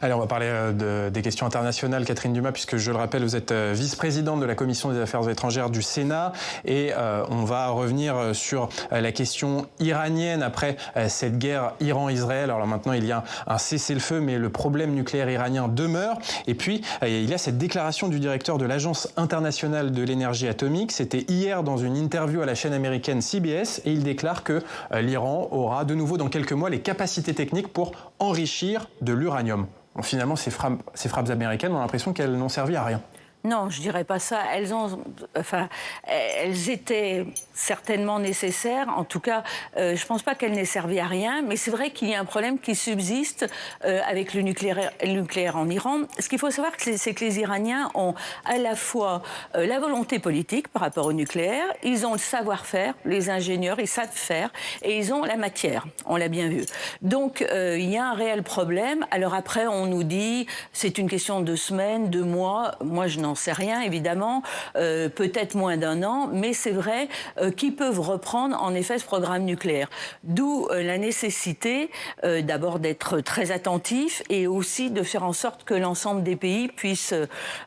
Allez, on va parler des questions internationales, Catherine Dumas, puisque je le rappelle, vous êtes vice-présidente de la Commission des Affaires étrangères du Sénat. Et on va revenir sur la question iranienne après cette guerre Iran-Israël. Alors maintenant, il y a un cessez-le-feu, mais le problème nucléaire iranien demeure. Et puis, il y a cette déclaration du directeur de l'Agence internationale de l'énergie atomique. C'était hier dans une interview à la chaîne américaine CBS. Et il déclare que l'Iran aura de nouveau dans quelques mois les capacités techniques pour enrichir de l'uranium. Bon, finalement, ces frappes américaines, on a l'impression qu'elles n'ont servi à rien. Non, je dirais pas ça. Elles étaient certainement nécessaires. En tout cas, je pense pas qu'elles n'aient servi à rien. Mais c'est vrai qu'il y a un problème qui subsiste avec le nucléaire en Iran. Ce qu'il faut savoir, c'est que les Iraniens ont à la fois la volonté politique par rapport au nucléaire, ils ont le savoir-faire, les ingénieurs, ils savent faire, et ils ont la matière. On l'a bien vu. Donc, il y a un réel problème. Alors après, on nous dit, c'est une question de semaines, de mois. Moi, je n'en sais rien, évidemment, peut-être moins d'un an, mais c'est vrai qu'ils peuvent reprendre, en effet, ce programme nucléaire. D'où la nécessité, d'abord, d'être très attentif et aussi de faire en sorte que l'ensemble des pays puissent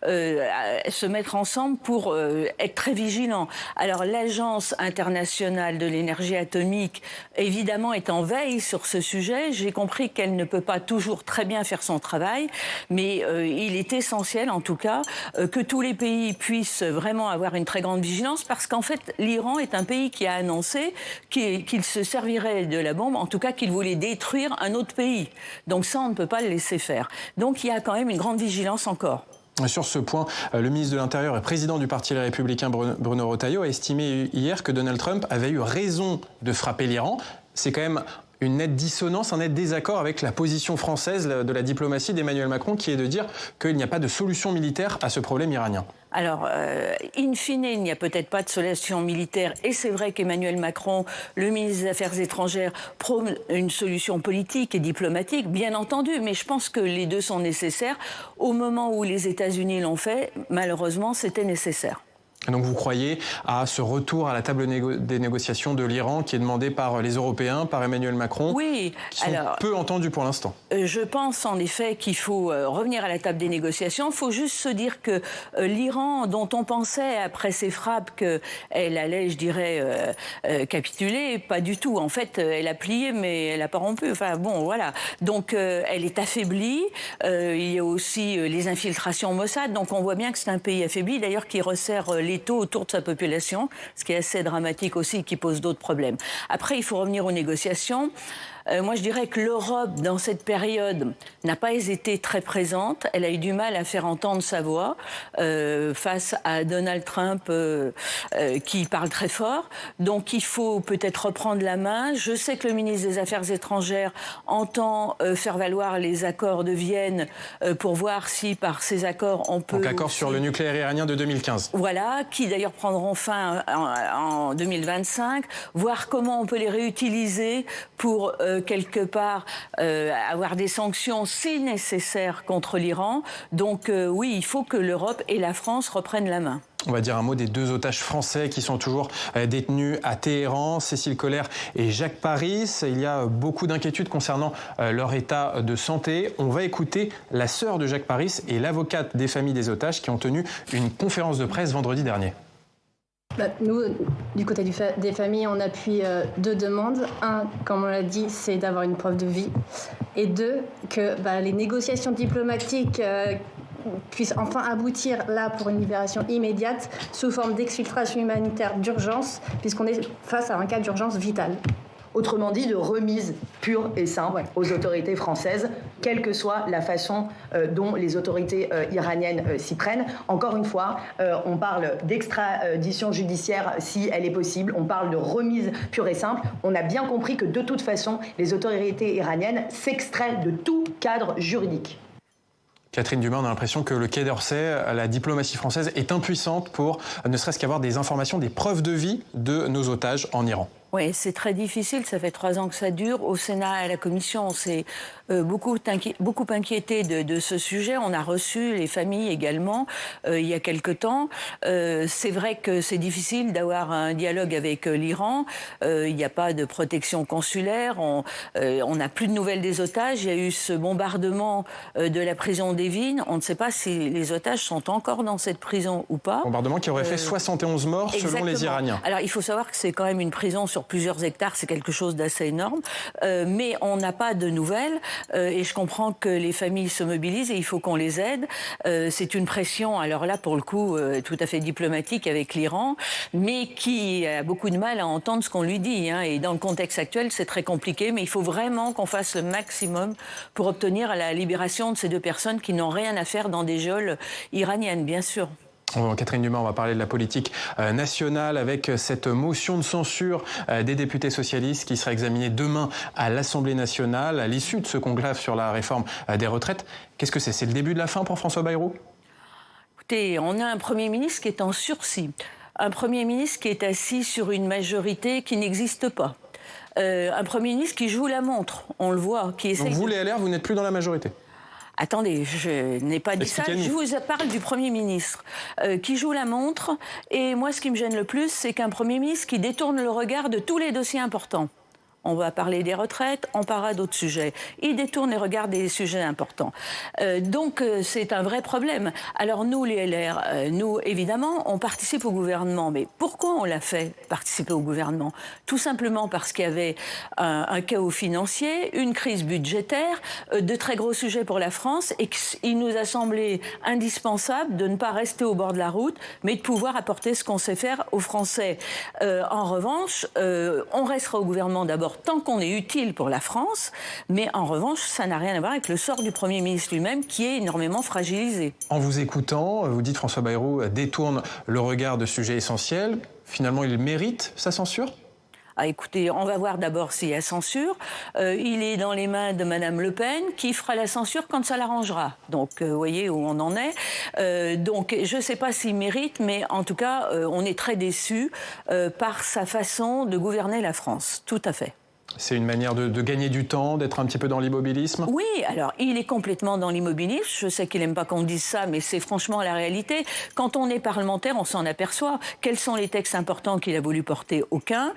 se mettre ensemble pour être très vigilants. Alors, l'Agence internationale de l'énergie atomique, évidemment, est en veille sur ce sujet. J'ai compris qu'elle ne peut pas toujours très bien faire son travail, mais il est essentiel, en tout cas, que tous les pays puissent vraiment avoir une très grande vigilance, parce qu'en fait, l'Iran est un pays qui a annoncé qu'il se servirait de la bombe, en tout cas qu'il voulait détruire un autre pays. Donc ça, on ne peut pas le laisser faire. Donc il y a quand même une grande vigilance encore. Sur ce point, le ministre de l'Intérieur et président du Parti Les Républicains, Bruno Retailleau, a estimé hier que Donald Trump avait eu raison de frapper l'Iran. C'est quand même une nette dissonance, un net désaccord avec la position française de la diplomatie d'Emmanuel Macron, qui est de dire qu'il n'y a pas de solution militaire à ce problème iranien. Alors, in fine, il n'y a peut-être pas de solution militaire, et c'est vrai qu'Emmanuel Macron, le ministre des Affaires étrangères, prône une solution politique et diplomatique, bien entendu, mais je pense que les deux sont nécessaires. Au moment où les États-Unis l'ont fait, malheureusement, c'était nécessaire. Donc vous croyez à ce retour à la table des négociations de l'Iran qui est demandé par les Européens, par Emmanuel Macron, oui, qui sont peu entendus pour l'instant? Je pense en effet qu'il faut revenir à la table des négociations. Il faut juste se dire que l'Iran, dont on pensait après ces frappes qu'elle allait, je dirais, capituler, pas du tout. En fait, elle a plié, mais elle n'a pas rompu. Enfin bon, voilà. Donc elle est affaiblie. Il y a aussi les infiltrations Mossad. Donc on voit bien que c'est un pays affaibli, d'ailleurs, qui resserre l'étau autour de sa population, ce qui est assez dramatique aussi, qui pose d'autres problèmes. Après, il faut revenir aux négociations. Moi, je dirais que l'Europe, dans cette période, n'a pas été très présente. Elle a eu du mal à faire entendre sa voix face à Donald Trump qui parle très fort. Donc, il faut peut-être reprendre la main. Je sais que le ministre des Affaires étrangères entend faire valoir les accords de Vienne pour voir si, par ces accords, on peut... Donc, accord sur le nucléaire iranien de 2015. Voilà, qui d'ailleurs prendront fin en 2025. Voir comment on peut les réutiliser pour... quelque part avoir des sanctions si nécessaires contre l'Iran. Donc oui, il faut que l'Europe et la France reprennent la main. On va dire un mot des deux otages français qui sont toujours détenus à Téhéran, Cécile Coller et Jacques Paris. Il y a beaucoup d'inquiétudes concernant leur état de santé. On va écouter la sœur de Jacques Paris et l'avocate des familles des otages qui ont tenu une conférence de presse vendredi dernier. Nous, du côté des familles, on appuie deux demandes. Un, comme on l'a dit, c'est d'avoir une preuve de vie. Et deux, que les négociations diplomatiques puissent enfin aboutir là pour une libération immédiate sous forme d'exfiltration humanitaire d'urgence, puisqu'on est face à un cas d'urgence vitale. Autrement dit, de remise pure et simple aux autorités françaises, quelle que soit la façon dont les autorités iraniennes s'y prennent. Encore une fois, on parle d'extradition judiciaire si elle est possible, on parle de remise pure et simple. On a bien compris que de toute façon, les autorités iraniennes s'extraient de tout cadre juridique. Catherine Dumas, on a l'impression que le Quai d'Orsay, la diplomatie française, est impuissante pour ne serait-ce qu'avoir des informations, des preuves de vie de nos otages en Iran. Oui, c'est très difficile. Ça fait 3 ans que ça dure. Au Sénat, à la Commission, on s'est beaucoup inquiété de ce sujet. On a reçu les familles également il y a quelque temps. C'est vrai que c'est difficile d'avoir un dialogue avec l'Iran. Il n'y a pas de protection consulaire. On n'a plus de nouvelles des otages. Il y a eu ce bombardement de la prison d'Evin. On ne sait pas si les otages sont encore dans cette prison ou pas. Bombardement qui aurait fait 71 morts selon les Iraniens. Alors, il faut savoir que c'est quand même une prison sur plusieurs hectares, c'est quelque chose d'assez énorme, mais on n'a pas de nouvelles et je comprends que les familles se mobilisent et il faut qu'on les aide. C'est une pression, alors là pour le coup tout à fait diplomatique avec l'Iran, mais qui a beaucoup de mal à entendre ce qu'on lui dit, hein, et dans le contexte actuel c'est très compliqué, mais il faut vraiment qu'on fasse le maximum pour obtenir la libération de ces 2 personnes qui n'ont rien à faire dans des geôles iraniennes, bien sûr. Catherine Dumas, on va parler de la politique nationale avec cette motion de censure des députés socialistes qui sera examinée demain à l'Assemblée nationale à l'issue de ce conclave sur la réforme des retraites. Qu'est-ce que c'est? C'est le début de la fin pour François Bayrou? Écoutez, on a un Premier ministre qui est en sursis, un Premier ministre qui est assis sur une majorité qui n'existe pas, un Premier ministre qui joue la montre, on le voit, qui essaie. Donc vous, les LR, vous n'êtes plus dans la majorité? Attendez, je n'ai pas dit ça. Je vous parle du Premier ministre qui joue la montre. Et moi, ce qui me gêne le plus, c'est qu'un Premier ministre qui détourne le regard de tous les dossiers importants. On va parler des retraites, on parlera d'autres sujets. Il détourne les regards des sujets importants. Donc, c'est un vrai problème. Alors, nous, les LR, nous, évidemment, on participe au gouvernement. Mais pourquoi on l'a fait, participer au gouvernement? Tout simplement parce qu'il y avait un chaos financier, une crise budgétaire, de très gros sujets pour la France, et qu'il nous a semblé indispensable de ne pas rester au bord de la route, mais de pouvoir apporter ce qu'on sait faire aux Français. En revanche, on restera au gouvernement d'abord tant qu'on est utile pour la France, mais en revanche, ça n'a rien à voir avec le sort du Premier ministre lui-même qui est énormément fragilisé. En vous écoutant, vous dites François Bayrou détourne le regard de sujets essentiels. Finalement, il mérite sa censure? Ah, écoutez, on va voir d'abord s'il y a censure. Il est dans les mains de Madame Le Pen qui fera la censure quand ça l'arrangera. Donc, vous voyez où on en est. Donc, je ne sais pas s'il mérite, mais en tout cas, on est très déçus par sa façon de gouverner la France. Tout à fait. C'est une manière de gagner du temps, d'être un petit peu dans l'immobilisme? Oui, alors il est complètement dans l'immobilisme. Je sais qu'il n'aime pas qu'on dise ça, mais c'est franchement la réalité. Quand on est parlementaire, on s'en aperçoit. Quels sont les textes importants qu'il a voulu porter? Aucun.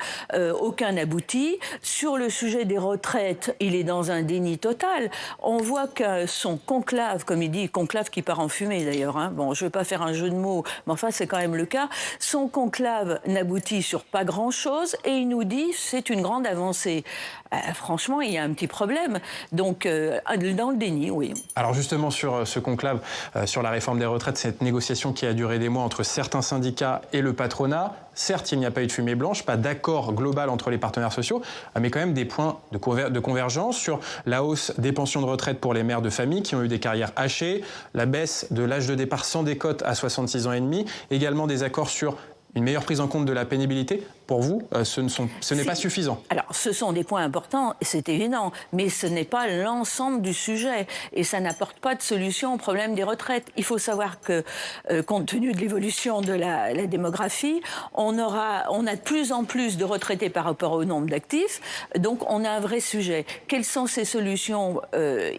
Aucun n'aboutit. Sur le sujet des retraites, il est dans un déni total. On voit que son conclave, comme il dit, conclave qui part en fumée d'ailleurs, hein. Bon, je ne vais pas faire un jeu de mots, mais enfin c'est quand même le cas. Son conclave n'aboutit sur pas grand-chose et il nous dit c'est une grande avancée. Franchement, il y a un petit problème. Donc, dans le déni, oui. Alors justement, sur ce conclave, sur la réforme des retraites, cette négociation qui a duré des mois entre certains syndicats et le patronat, certes, il n'y a pas eu de fumée blanche, pas d'accord global entre les partenaires sociaux, mais quand même des points de convergence sur la hausse des pensions de retraite pour les mères de famille qui ont eu des carrières hachées, la baisse de l'âge de départ sans décote à 66 ans et demi, également des accords sur une meilleure prise en compte de la pénibilité. Pour vous, ce n'est pas suffisant. Alors, ce sont des points importants, c'est évident, mais ce n'est pas l'ensemble du sujet. Et ça n'apporte pas de solution au problème des retraites. Il faut savoir que, compte tenu de l'évolution de la démographie, on a de plus en plus de retraités par rapport au nombre d'actifs. Donc, on a un vrai sujet. Quelles sont ces solutions?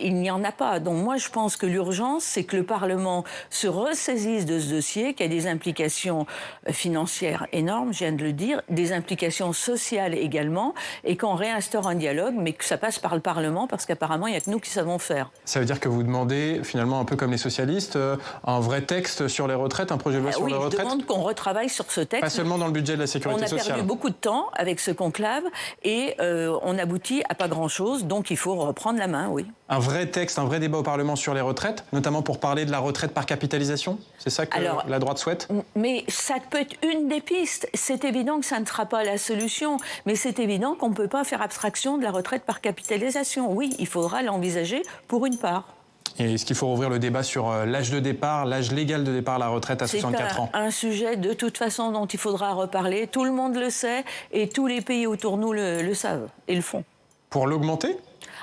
Il n'y en a pas. Donc, moi, je pense que l'urgence, c'est que le Parlement se ressaisisse de ce dossier, qui a des implications financières énormes, je viens de le dire, des implications sociales également, et qu'on réinstaure un dialogue, mais que ça passe par le Parlement, parce qu'apparemment, il n'y a que nous qui savons faire. Ça veut dire que vous demandez, finalement, un peu comme les socialistes, un vrai texte sur les retraites, un projet de loi sur les retraites? Oui, je demande qu'on retravaille sur ce texte. Pas seulement dans le budget de la sécurité sociale. On a perdu beaucoup de temps avec ce conclave, et on aboutit à pas grand-chose, donc il faut reprendre la main, oui. Un vrai texte, un vrai débat au Parlement sur les retraites, notamment pour parler de la retraite par capitalisation? C'est ça que la droite souhaite? Mais ça peut être une des pistes. C'est évident que ça ne sera pas la solution, mais c'est évident qu'on ne peut pas faire abstraction de la retraite par capitalisation. Oui, il faudra l'envisager pour une part. Et est-ce qu'il faut rouvrir le débat sur l'âge de départ, l'âge légal de départ à la retraite à 64 ans? C'est un sujet de toute façon dont il faudra reparler. Tout le monde le sait et tous les pays autour de nous le savent et le font. Pour l'augmenter?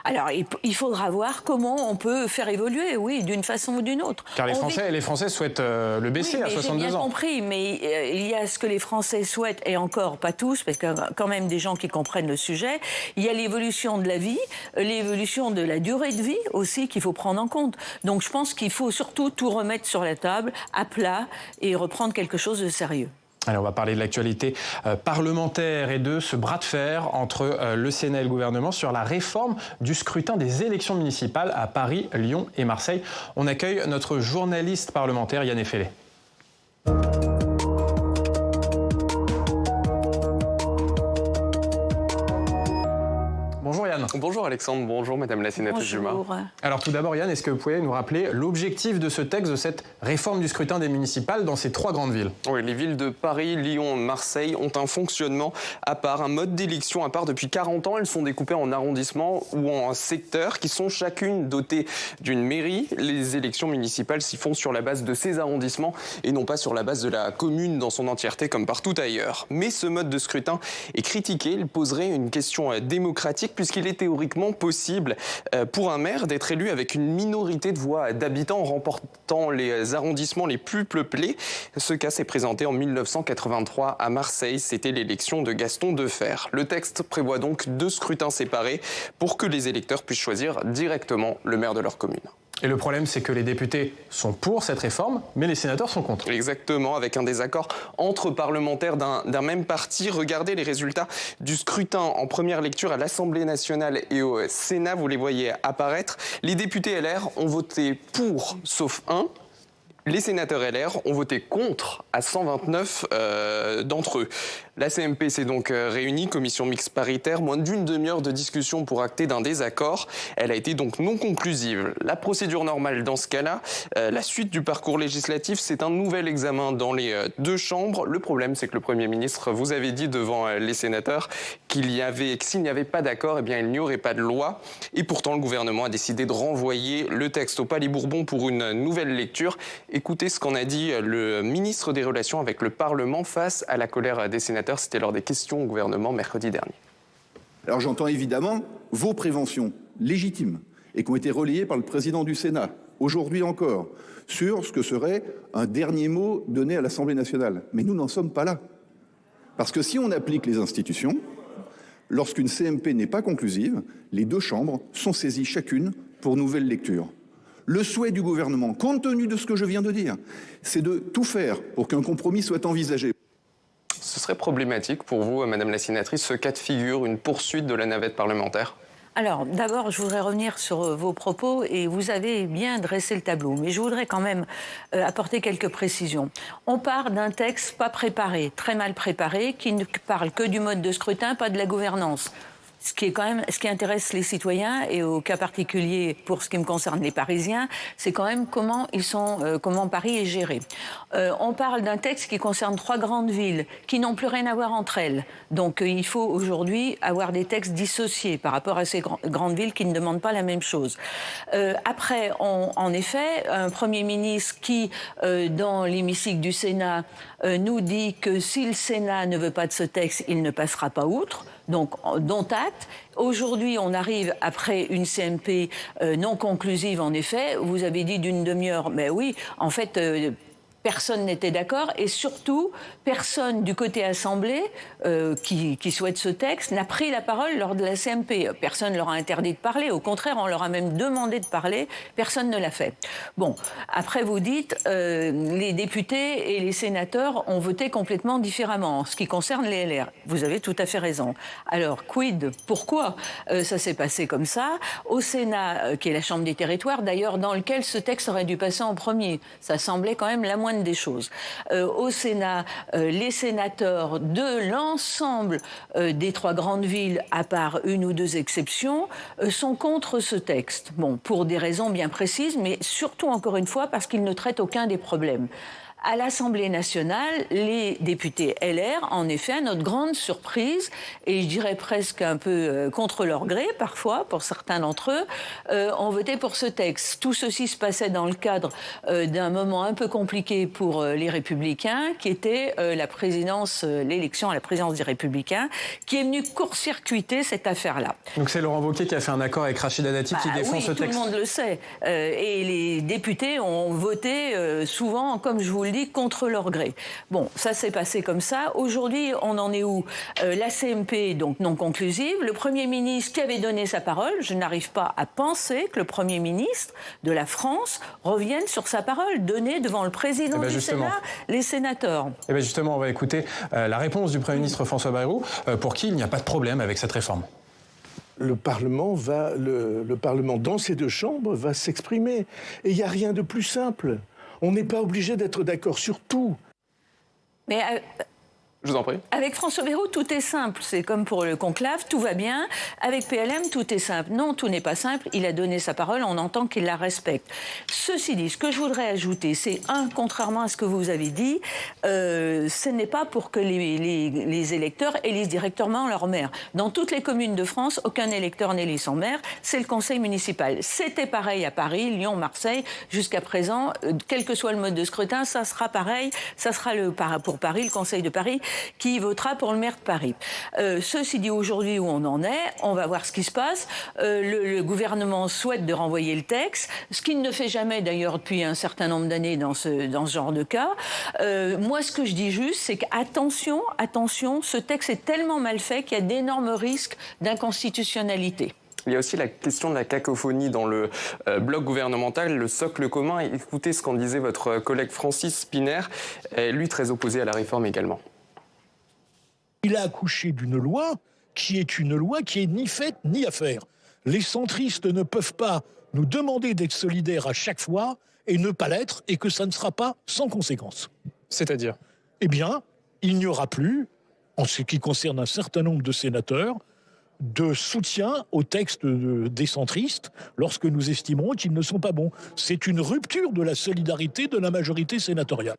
Alors, il faudra voir comment on peut faire évoluer, oui, d'une façon ou d'une autre. Car les Français souhaitent le baisser à 62 ans. J'ai bien compris, mais il y a ce que les Français souhaitent, et encore pas tous, parce qu'il y a quand même des gens qui comprennent le sujet. Il y a l'évolution de la vie, l'évolution de la durée de vie aussi qu'il faut prendre en compte. Donc je pense qu'il faut surtout tout remettre sur la table, à plat, et reprendre quelque chose de sérieux. Allez, on va parler de l'actualité parlementaire et de ce bras de fer entre le Sénat et le gouvernement sur la réforme du scrutin des élections municipales à Paris, Lyon et Marseille. On accueille notre journaliste parlementaire Yann Effelé. Bonjour Yann. Bonjour Alexandre, bonjour Madame la sénatrice Dumas. Alors tout d'abord Yann, est-ce que vous pouvez nous rappeler l'objectif de ce texte, de cette réforme du scrutin des municipales dans ces 3 grandes villes? Oui, les villes de Paris, Lyon, Marseille ont un fonctionnement à part, un mode d'élection à part. Depuis 40 ans, elles sont découpées en arrondissements ou en secteurs qui sont chacune dotées d'une mairie. Les élections municipales s'y font sur la base de ces arrondissements et non pas sur la base de la commune dans son entièreté comme partout ailleurs. Mais ce mode de scrutin est critiqué, il poserait une question démocratique puisqu'il est théoriquement possible pour un maire d'être élu avec une minorité de voix d'habitants en remportant les arrondissements les plus peuplés. Ce cas s'est présenté en 1983 à Marseille. C'était l'élection de Gaston Defferre. Le texte prévoit donc 2 scrutins séparés pour que les électeurs puissent choisir directement le maire de leur commune. Et le problème, c'est que les députés sont pour cette réforme, mais les sénateurs sont contre. Exactement, avec un désaccord entre parlementaires d'un même parti. Regardez les résultats du scrutin en première lecture à l'Assemblée nationale et au Sénat. Vous les voyez apparaître. Les députés LR ont voté pour, sauf un. Les sénateurs LR ont voté contre à 129 d'entre eux. La CMP s'est donc réunie, commission mixte paritaire, moins d'une demi-heure de discussion pour acter d'un désaccord. Elle a été donc non conclusive. La procédure normale dans ce cas-là, la suite du parcours législatif, c'est un nouvel examen dans les 2 chambres. Le problème, c'est que le Premier ministre vous avait dit devant les sénateurs que s'il n'y avait pas d'accord, eh bien, il n'y aurait pas de loi. Et pourtant, le gouvernement a décidé de renvoyer le texte au Palais Bourbon pour une nouvelle lecture. Écoutez ce qu'en a dit le ministre des Relations avec le Parlement face à la colère des sénateurs. C'était lors des questions au gouvernement mercredi dernier. Alors j'entends évidemment vos préventions légitimes et qui ont été relayées par le président du Sénat, aujourd'hui encore, sur ce que serait un dernier mot donné à l'Assemblée nationale. Mais nous n'en sommes pas là. Parce que si on applique les institutions, lorsqu'une CMP n'est pas conclusive, les 2 chambres sont saisies chacune pour nouvelle lecture. Le souhait du gouvernement, compte tenu de ce que je viens de dire, c'est de tout faire pour qu'un compromis soit envisagé. Ce serait problématique pour vous, Madame la sénatrice, ce cas de figure, une poursuite de la navette parlementaire? Alors, d'abord, je voudrais revenir sur vos propos et vous avez bien dressé le tableau. Mais je voudrais quand même apporter quelques précisions. On part d'un texte pas préparé, très mal préparé, qui ne parle que du mode de scrutin, pas de la gouvernance. Ce qui intéresse les citoyens et au cas particulier pour ce qui me concerne les Parisiens, c'est quand même comment Paris est géré. On parle d'un texte qui concerne 3 grandes villes qui n'ont plus rien à voir entre elles. Donc il faut aujourd'hui avoir des textes dissociés par rapport à ces grandes villes qui ne demandent pas la même chose. Après, en effet, un Premier ministre qui, dans l'hémicycle du Sénat, nous dit que si le Sénat ne veut pas de ce texte, il ne passera pas outre. Donc, dont acte. Aujourd'hui, on arrive après une CMP non conclusive, en effet. Vous avez dit d'une demi-heure, mais oui, en fait... Personne n'était d'accord et surtout, personne du côté Assemblée qui souhaite ce texte n'a pris la parole lors de la CMP. Personne ne leur a interdit de parler. Au contraire, on leur a même demandé de parler. Personne ne l'a fait. Bon, après vous dites, les députés et les sénateurs ont voté complètement différemment en ce qui concerne les LR. Vous avez tout à fait raison. Alors, quid? Pourquoi ça s'est passé comme ça? Au Sénat, qui est la Chambre des territoires, d'ailleurs, dans lequel ce texte aurait dû passer en premier. Ça semblait quand même la moindre des choses. Au Sénat, les sénateurs de l'ensemble des 3 grandes villes, à part 1 ou 2 exceptions, sont contre ce texte. Bon, pour des raisons bien précises, mais surtout, encore une fois, parce qu'il ne traite aucun des problèmes. À l'Assemblée nationale, les députés LR, en effet, à notre grande surprise, et je dirais presque un peu contre leur gré parfois, pour certains d'entre eux, ont voté pour ce texte. Tout ceci se passait dans le cadre d'un moment un peu compliqué pour les Républicains, qui était la présidence, l'élection à la présidence des Républicains, qui est venue court-circuiter cette affaire-là. Donc c'est Laurent Wauquiez qui a fait un accord avec Rachida Dati qui défend ce texte. Tout le monde le sait. Et les députés ont voté souvent, comme je vous le dis, contre leur gré. Bon, ça s'est passé comme ça. Aujourd'hui, on en est où? La CMP, donc non conclusive. Le Premier ministre qui avait donné sa parole, je n'arrive pas à penser que le Premier ministre de la France revienne sur sa parole donnée devant le président du Sénat, les sénateurs. Et bien justement, on va écouter la réponse du Premier ministre François Bayrou, pour qui il n'y a pas de problème avec cette réforme. Le Parlement dans ces deux chambres va s'exprimer. Et il n'y a rien de plus simple. On n'est pas obligé d'être d'accord sur tout. Mais je vous en prie. Avec François Bayrou, tout est simple. C'est comme pour le conclave, tout va bien. Avec PLM, tout est simple. Non, tout n'est pas simple. Il a donné sa parole, on entend qu'il la respecte. Ceci dit, ce que je voudrais ajouter, c'est contrairement à ce que vous avez dit, ce n'est pas pour que les électeurs élisent directement leur maire. Dans toutes les communes de France, aucun électeur n'élit son maire, c'est le conseil municipal. C'était pareil à Paris, Lyon, Marseille. Jusqu'à présent, quel que soit le mode de scrutin, ça sera pareil. Ça sera pour Paris, le conseil de Paris, qui votera pour le maire de Paris. Ceci dit, aujourd'hui où on en est, on va voir ce qui se passe. Le gouvernement souhaite de renvoyer le texte, ce qu'il ne fait jamais d'ailleurs depuis un certain nombre d'années dans ce genre de cas. Moi, ce que je dis juste, c'est qu'attention, ce texte est tellement mal fait qu'il y a d'énormes risques d'inconstitutionnalité. Il y a aussi la question de la cacophonie dans le bloc gouvernemental, le socle commun. Écoutez ce qu'en disait votre collègue Francis Spinner, lui très opposé à la réforme également. Il a accouché d'une loi qui est ni faite ni à faire. Les centristes ne peuvent pas nous demander d'être solidaires à chaque fois et ne pas l'être, et que ça ne sera pas sans conséquence. C'est-à-dire? Eh bien, il n'y aura plus, en ce qui concerne un certain nombre de sénateurs, de soutien aux textes des centristes lorsque nous estimerons qu'ils ne sont pas bons. C'est une rupture de la solidarité de la majorité sénatoriale.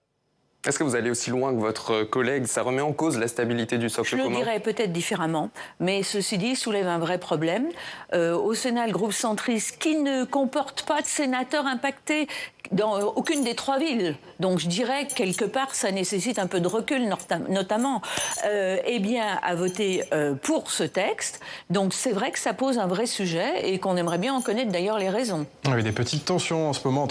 Est-ce que vous allez aussi loin que votre collègue? Ça remet en cause la stabilité du socle commun? Je le dirais peut-être différemment, mais ceci dit, soulève un vrai problème. Au Sénat, le groupe centriste, qui ne comporte pas de sénateurs impactés dans aucune des trois villes, donc je dirais quelque part ça nécessite un peu de recul notamment, eh bien a voté pour ce texte. Donc c'est vrai que ça pose un vrai sujet et qu'on aimerait bien en connaître d'ailleurs les raisons. Oui, des petites tensions en ce moment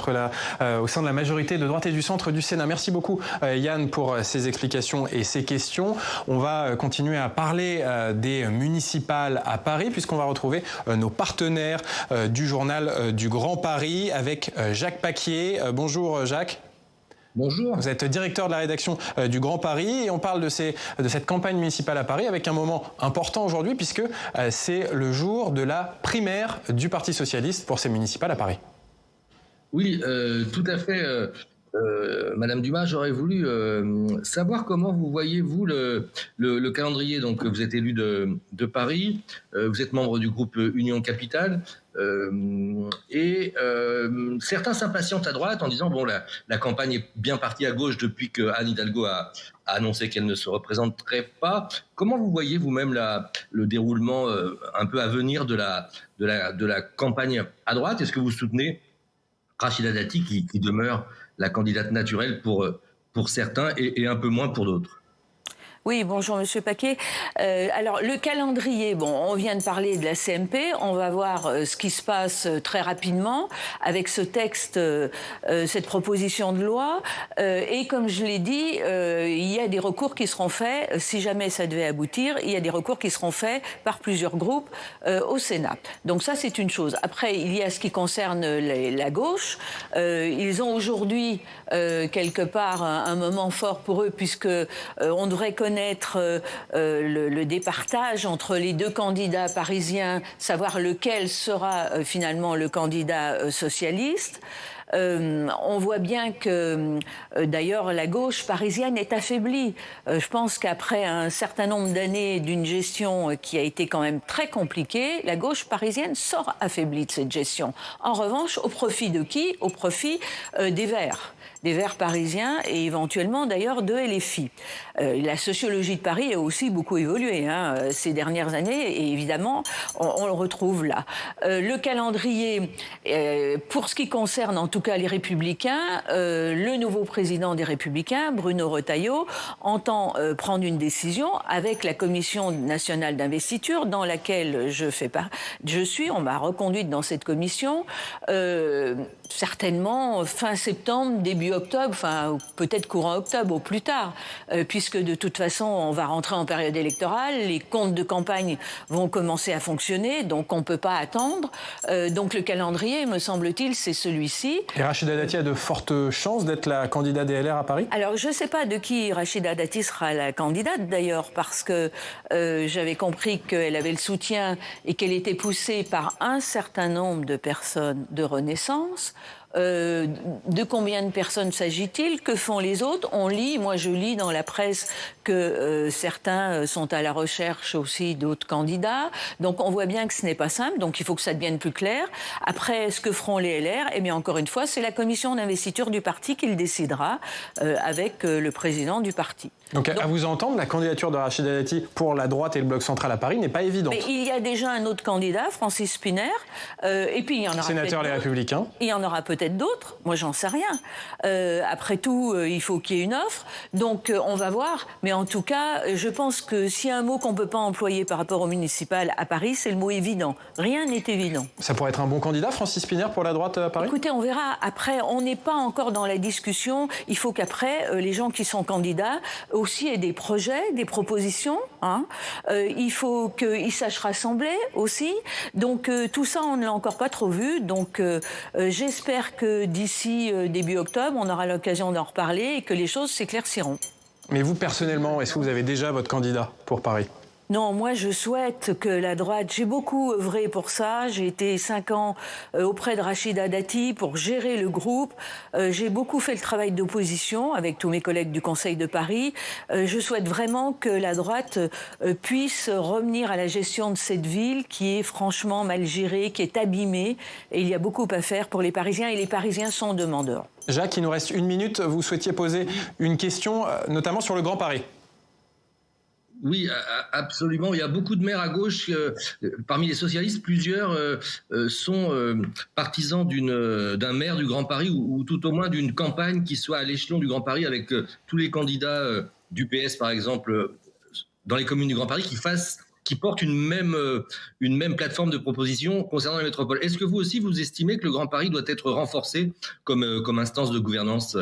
au sein de la majorité de droite et du centre du Sénat. Merci beaucoup Yann pour ces explications et ces questions. On va continuer à parler des municipales à Paris puisqu'on va retrouver nos partenaires du journal du Grand Paris avec Jacques Paquier. Bonjour Jacques. Bonjour. Vous êtes directeur de la rédaction du Grand Paris et on parle de cette campagne municipale à Paris avec un moment important aujourd'hui puisque c'est le jour de la primaire du Parti socialiste pour ces municipales à Paris. Oui, tout à fait. Madame Dumas, j'aurais voulu savoir comment vous voyez, vous, le calendrier. Donc, vous êtes élu de Paris, vous êtes membre du groupe Union Capitale, et certains s'impatientent à droite en disant bon, la campagne est bien partie à gauche depuis que Anne Hidalgo a annoncé qu'elle ne se représenterait pas. Comment vous voyez vous-même le déroulement un peu à venir de la campagne à droite? Est-ce que vous soutenez Rachida Dati qui demeure la candidate naturelle pour certains et un peu moins pour d'autres? Oui, bonjour Monsieur Paquet. Alors le calendrier, bon, on vient de parler de la CMP, on va voir ce qui se passe très rapidement avec ce texte, cette proposition de loi. Et comme je l'ai dit, il y a des recours qui seront faits, si jamais ça devait aboutir, il y a des recours qui seront faits par plusieurs groupes au Sénat. Donc ça, c'est une chose. Après, il y a ce qui concerne la gauche. Ils ont aujourd'hui, quelque part, un moment fort pour eux, puisque on devrait connaître le départage entre les deux candidats parisiens, savoir lequel sera finalement le candidat socialiste. On voit bien que, d'ailleurs, la gauche parisienne est affaiblie. Je pense qu'après un certain nombre d'années d'une gestion qui a été quand même très compliquée, la gauche parisienne sort affaiblie de cette gestion. En revanche, au profit de qui? Au profit des Verts. Des Verts parisiens et éventuellement d'ailleurs de LFI. La sociologie de Paris a aussi beaucoup évolué ces dernières années et évidemment on le retrouve là. Le calendrier, pour ce qui concerne en tout cas les Républicains, le nouveau président des Républicains, Bruno Retailleau, entend prendre une décision avec la Commission nationale d'investiture dans laquelle je suis. On m'a reconduite dans cette commission. Certainement fin septembre, début octobre, enfin peut-être courant octobre au plus tard, puisque de toute façon on va rentrer en période électorale, les comptes de campagne vont commencer à fonctionner, donc on ne peut pas attendre. Donc le calendrier, me semble-t-il, c'est celui-ci. Et Rachida Dati a de fortes chances d'être la candidate des LR à Paris? Alors je ne sais pas de qui Rachida Dati sera la candidate d'ailleurs, parce que j'avais compris qu'elle avait le soutien et qu'elle était poussée par un certain nombre de personnes de Renaissance. De combien de personnes s'agit-il? Que font les autres? On lit, moi je lis dans la presse que certains sont à la recherche aussi d'autres candidats. Donc on voit bien que ce n'est pas simple, donc il faut que ça devienne plus clair. Après, ce que feront les LR, eh bien encore une fois, c'est la commission d'investiture du parti qui le décidera avec le président du parti. Donc à vous entendre, la candidature de Rachida Dati pour la droite et le bloc central à Paris n'est pas évidente. Mais il y a déjà un autre candidat, Francis Szpiner, et puis il y en aura sénateur Les Républicains. Il y en aura peut-être d'autres, moi j'en sais rien. Après tout, il faut qu'il y ait une offre, donc on va voir. Mais en tout cas, je pense que s'il y a un mot qu'on ne peut pas employer par rapport au municipal à Paris, c'est le mot évident. Rien n'est évident. Ça pourrait être un bon candidat, Francis Szpiner, pour la droite à Paris? Écoutez, on verra. Après, on n'est pas encore dans la discussion. Il faut qu'après, les gens qui sont candidats aussi aient des projets, des propositions. Il faut qu'ils sachent rassembler aussi. Donc tout ça, on ne l'a encore pas trop vu. Donc j'espère que d'ici début octobre, on aura l'occasion d'en reparler et que les choses s'éclairciront. Mais vous, personnellement, est-ce que vous avez déjà votre candidat pour Paris? Non, moi je souhaite que la droite, j'ai beaucoup œuvré pour ça, j'ai été 5 ans auprès de Rachida Dati pour gérer le groupe, j'ai beaucoup fait le travail d'opposition avec tous mes collègues du Conseil de Paris. Je souhaite vraiment que la droite puisse revenir à la gestion de cette ville qui est franchement mal gérée, qui est abîmée, et il y a beaucoup à faire pour les Parisiens et les Parisiens sont demandeurs. Jacques, il nous reste 1 minute, vous souhaitiez poser une question, notamment sur le Grand Paris. Oui, absolument. Il y a beaucoup de maires à gauche. Parmi les socialistes, plusieurs sont partisans d'un maire du Grand Paris ou tout au moins d'une campagne qui soit à l'échelon du Grand Paris avec tous les candidats du PS, par exemple, dans les communes du Grand Paris qui portent une même plateforme de proposition concernant la métropole. Est-ce que vous aussi, vous estimez que le Grand Paris doit être renforcé comme instance de gouvernance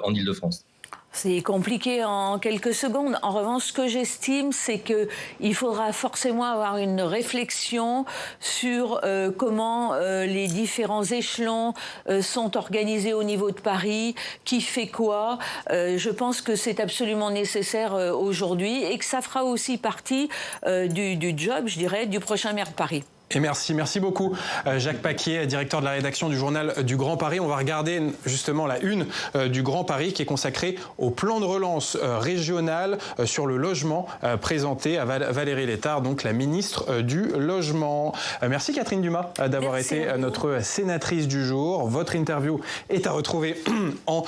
en Île-de-France ? C'est compliqué en quelques secondes. En revanche, ce que j'estime, c'est qu'il faudra forcément avoir une réflexion sur comment les différents échelons sont organisés au niveau de Paris, qui fait quoi. Je pense que c'est absolument nécessaire aujourd'hui et que ça fera aussi partie du job, je dirais, du prochain maire de Paris. Et merci beaucoup Jacques Paquier, directeur de la rédaction du journal du Grand Paris. On va regarder justement la une du Grand Paris qui est consacrée au plan de relance régional sur le logement présenté à Valérie Létard, donc la ministre du Logement. Merci Catherine Dumas d'avoir été notre sénatrice du jour. Votre interview est à retrouver en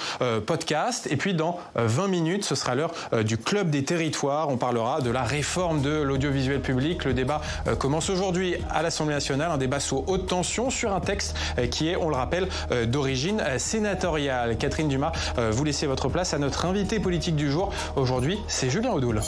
podcast. Et puis dans 20 minutes, ce sera l'heure du Club des Territoires. On parlera de la réforme de l'audiovisuel public. Le débat commence aujourd'hui à l'Assemblée nationale, un débat sous haute tension sur un texte qui est, on le rappelle, d'origine sénatoriale. Catherine Dumas, vous laissez votre place à notre invité politique du jour. Aujourd'hui, c'est Julien Audoul.